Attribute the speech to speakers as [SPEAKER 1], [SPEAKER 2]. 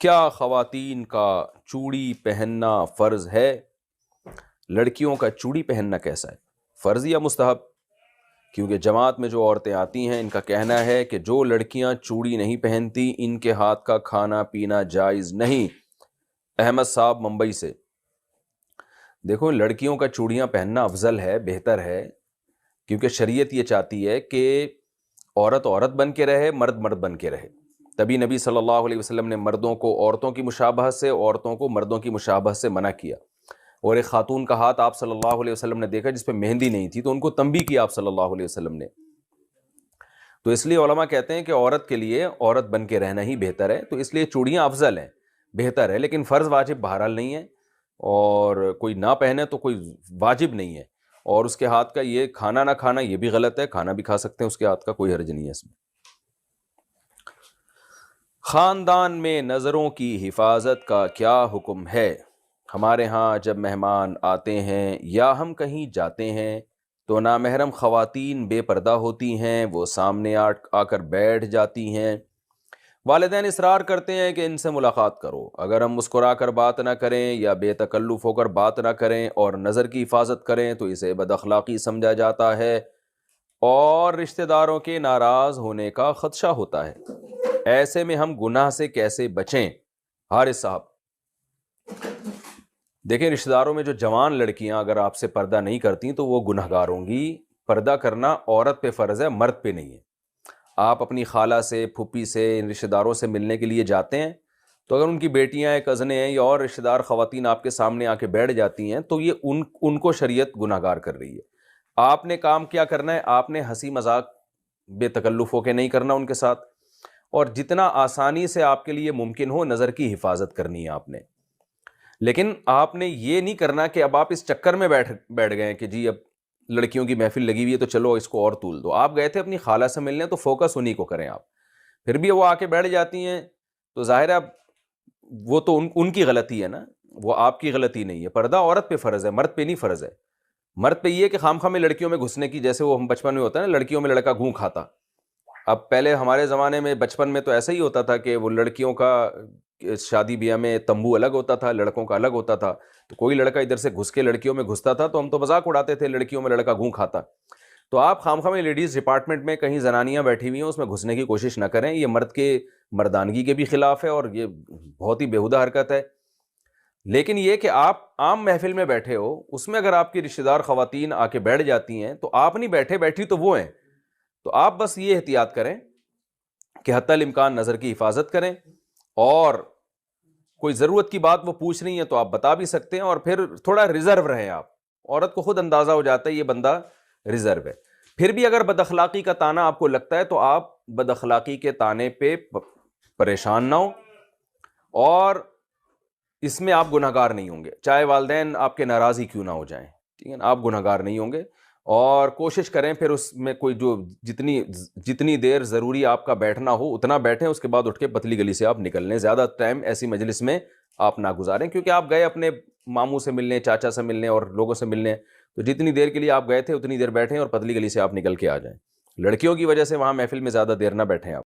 [SPEAKER 1] کیا خواتین کا چوڑی پہننا فرض ہے؟ لڑکیوں کا چوڑی پہننا کیسا ہے، فرض یا مستحب؟ کیونکہ جماعت میں جو عورتیں آتی ہیں ان کا کہنا ہے کہ جو لڑکیاں چوڑی نہیں پہنتی ان کے ہاتھ کا کھانا پینا جائز نہیں۔ احمد صاحب ممبئی سے۔ دیکھو، لڑکیوں کا چوڑیاں پہننا افضل ہے، بہتر ہے، کیونکہ شریعت یہ چاہتی ہے کہ عورت عورت بن کے رہے، مرد مرد بن کے رہے۔ تبھی نبی صلی اللہ علیہ وسلم نے مردوں کو عورتوں کی مشابہت سے، عورتوں کو مردوں کی مشابہت سے منع کیا۔ اور ایک خاتون کا ہاتھ آپ صلی اللہ علیہ وسلم نے دیکھا جس پہ مہندی نہیں تھی، تو ان کو تنبیہ کیا آپ صلی اللہ علیہ وسلم نے۔ تو اس لیے علماء کہتے ہیں کہ عورت کے لیے عورت بن کے رہنا ہی بہتر ہے، تو اس لیے چوڑیاں افضل ہیں، بہتر ہے، لیکن فرض واجب بہرحال نہیں ہے، اور کوئی نہ پہنے تو کوئی واجب نہیں ہے۔ اور اس کے ہاتھ کا یہ کھانا نہ کھانا یہ بھی غلط ہے، کھانا بھی کھا سکتے ہیں اس کے ہاتھ کا، کوئی حرج نہیں ہے اس میں۔ خاندان میں نظروں کی حفاظت کا کیا حکم ہے؟ ہمارے ہاں جب مہمان آتے ہیں یا ہم کہیں جاتے ہیں تو نامحرم خواتین بے پردہ ہوتی ہیں، وہ سامنے آ کر بیٹھ جاتی ہیں۔ والدین اصرار کرتے ہیں کہ ان سے ملاقات کرو، اگر ہم مسکرا کر بات نہ کریں یا بے تکلف ہو کر بات نہ کریں اور نظر کی حفاظت کریں تو اسے بد اخلاقی سمجھا جاتا ہے اور رشتہ داروں کے ناراض ہونے کا خدشہ ہوتا ہے۔ ایسے میں ہم گناہ سے کیسے بچیں؟ حارث صاحب۔ دیکھیں، رشتہ داروں میں جو جوان لڑکیاں اگر آپ سے پردہ نہیں کرتی تو وہ گنہگار ہوں گی۔ پردہ کرنا عورت پہ فرض ہے، مرد پہ نہیں ہے۔ آپ اپنی خالہ سے، پھوپھی سے، ان رشتہ داروں سے ملنے کے لیے جاتے ہیں تو اگر ان کی بیٹیاں ہیں، کزنیں ہیں یا اور رشتہ دار خواتین آپ کے سامنے آ کے بیٹھ جاتی ہیں تو یہ ان کو شریعت گنہگار کر رہی ہے۔ آپ نے کام کیا کرنا ہے؟ آپ نے ہنسی مذاق بے تکلف ہو کے نہیں کرنا ان کے ساتھ، اور جتنا آسانی سے آپ کے لیے ممکن ہو نظر کی حفاظت کرنی ہے آپ نے۔ لیکن آپ نے یہ نہیں کرنا کہ اب آپ اس چکر میں بیٹھ گئے کہ جی اب لڑکیوں کی محفل لگی ہوئی ہے تو چلو اس کو اور تول دو۔ آپ گئے تھے اپنی خالہ سے ملنے تو فوکس انہی کو کریں آپ۔ پھر بھی وہ آ کے بیٹھ جاتی ہیں تو ظاہر ہے وہ تو ان کی غلطی ہے نا، وہ آپ کی غلطی نہیں ہے۔ پردہ عورت پہ فرض ہے، مرد پہ نہیں فرض ہے۔ مرد پہ یہ کہ خام میں لڑکیوں میں گھسنے کی، جیسے وہ ہم بچپن میں ہوتا ہے نا، لڑکیوں میں لڑکا گھوں کھاتا۔ اب پہلے ہمارے زمانے میں بچپن میں تو ایسا ہی ہوتا تھا کہ وہ لڑکیوں کا شادی بیاہ میں تمبو الگ ہوتا تھا، لڑکوں کا الگ ہوتا تھا، تو کوئی لڑکا ادھر سے گھس کے لڑکیوں میں گھستا تھا تو ہم تو مذاق اڑاتے تھے لڑکیوں میں لڑکا گھوں کھاتا۔ تو آپ خواہ میں لیڈیز ڈپارٹمنٹ میں کہیں زنانیاں بیٹھی ہوئی ہیں اس میں گھسنے کی کوشش نہ کریں، یہ مرد کے مردانگی کے بھی خلاف ہے اور یہ بہت ہی بیہودہ حرکت ہے۔ لیکن یہ کہ آپ عام محفل میں بیٹھے ہو، اس میں اگر آپ کی رشتہ دار خواتین آ کے بیٹھ جاتی ہیں تو آپ نہیں بیٹھے، بیٹھی تو وہ ہیں، تو آپ بس یہ احتیاط کریں کہ حتی الامکان نظر کی حفاظت کریں، اور کوئی ضرورت کی بات وہ پوچھ رہی ہیں تو آپ بتا بھی سکتے ہیں، اور پھر تھوڑا ریزرو رہیں آپ۔ عورت کو خود اندازہ ہو جاتا ہے یہ بندہ ریزرو ہے۔ پھر بھی اگر بد اخلاقی کا طعنہ آپ کو لگتا ہے تو آپ بد اخلاقی کے طعنے پہ پریشان نہ ہو، اور اس میں آپ گنہگار نہیں ہوں گے، چاہے والدین آپ کے ناراضی کیوں نہ ہو جائیں، ٹھیک ہے نا، آپ گنہگار نہیں ہوں گے۔ اور کوشش کریں پھر اس میں کوئی جو جتنی دیر ضروری آپ کا بیٹھنا ہو اتنا بیٹھیں، اس کے بعد اٹھ کے پتلی گلی سے آپ نکل لیں۔ زیادہ ٹائم ایسی مجلس میں آپ نہ گزاریں، کیونکہ آپ گئے اپنے ماموں سے ملنے، چاچا سے ملنے اور لوگوں سے ملنے، تو جتنی دیر کے لیے آپ گئے تھے اتنی دیر بیٹھیں اور پتلی گلی سے آپ نکل کے آ جائیں۔ لڑکیوں کی وجہ سے وہاں محفل میں زیادہ دیر نہ بیٹھیں آپ۔